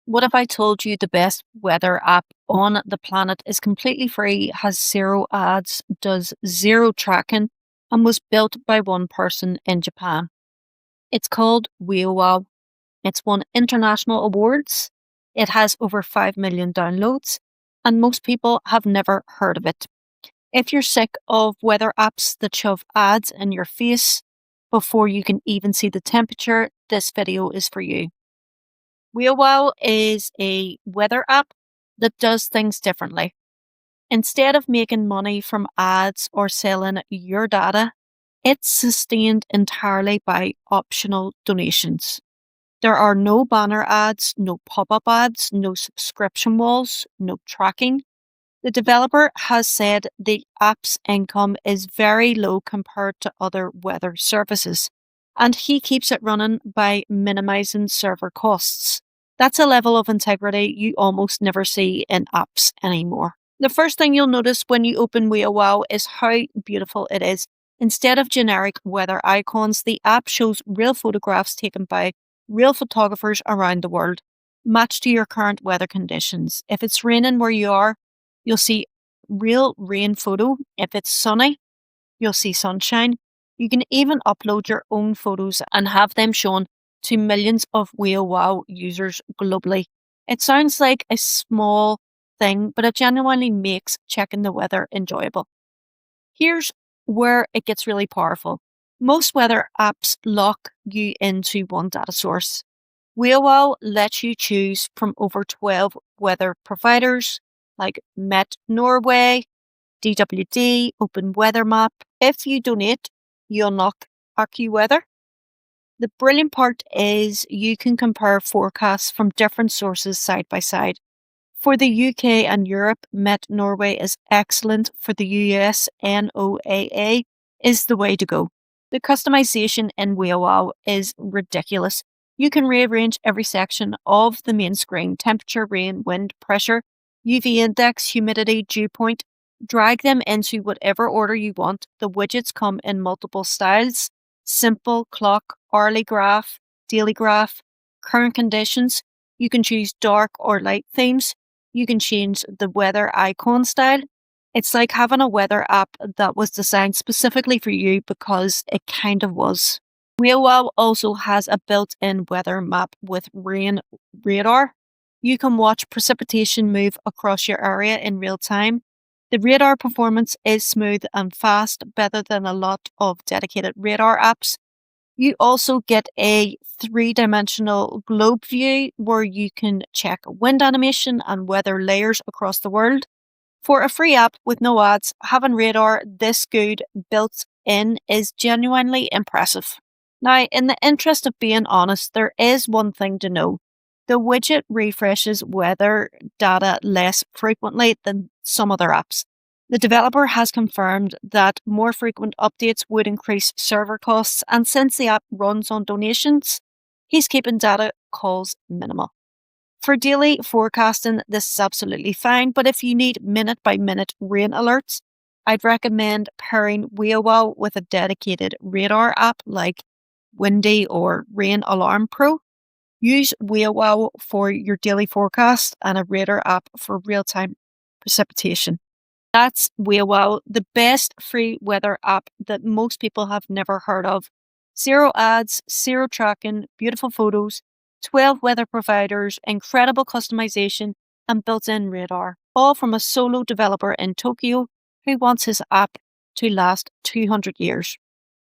What if I told you the best weather app on the planet is completely free, has zero ads, does zero tracking, and was built by one person in Japan? It's called Weawow. It's won international awards. It has over 5 million downloads, and most people have never heard of it. If you're sick of weather apps that shove ads in your face before you can even see the temperature, this video is for you. Weawow is a weather app that does things differently. Instead of making money from ads or selling your data, it's sustained entirely by optional donations. There are no banner ads, no pop-up ads, no subscription walls, no tracking. The developer has said the app's income is very low compared to other weather services, and he keeps it running by minimizing server costs. That's a level of integrity you almost never see in apps anymore. The first thing you'll notice when you open Weawow is how beautiful it is. Instead of generic weather icons, the app shows real photographs taken by real photographers around the world, matched to your current weather conditions. If it's raining where you are, you'll see real rain photo. If it's sunny, you'll see sunshine. You can even upload your own photos and have them shown to millions of Weawow users globally. It sounds like a small thing, but it genuinely makes checking the weather enjoyable. Here's where it gets really powerful. Most weather apps lock you into one data source. Weawow lets you choose from over 12 weather providers like Met Norway, DWD, Open Weather Map. If you donate, you unlock AccuWeather. The brilliant part is you can compare forecasts from different sources side by side. For the UK and Europe, Met Norway is excellent. For the US, NOAA is the way to go. The customization in Weawow is ridiculous. You can rearrange every section of the main screen: temperature, rain, wind, pressure, UV index, humidity, dew point. Drag them into whatever order you want. The widgets come in multiple styles: simple, clock, hourly graph, daily graph, current conditions. You can choose dark or light themes. You can change the weather icon style. It's like having a weather app that was designed specifically for you, because it kind of was. Weawow also has a built-in weather map with rain radar. You can watch precipitation move across your area in real time. The radar performance is smooth and fast, better than a lot of dedicated radar apps. You also get a 3-dimensional globe view where you can check wind animation and weather layers across the world. For a free app with no ads, having radar this good built in is genuinely impressive. Now, in the interest of being honest, there is one thing to know. The widget refreshes weather data less frequently than some other apps. The developer has confirmed that more frequent updates would increase server costs, and since the app runs on donations, he's keeping data calls minimal. For daily forecasting, this is absolutely fine, but if you need minute-by-minute rain alerts, I'd recommend pairing Weawow with a dedicated radar app like Windy or Rain Alarm Pro. Use Weawow for your daily forecast and a radar app for real-time precipitation. That's Weawow, the best free weather app that most people have never heard of. Zero ads, zero tracking, beautiful photos, 12 weather providers, incredible customization, and built-in radar, all from a solo developer in Tokyo who wants his app to last 200 years.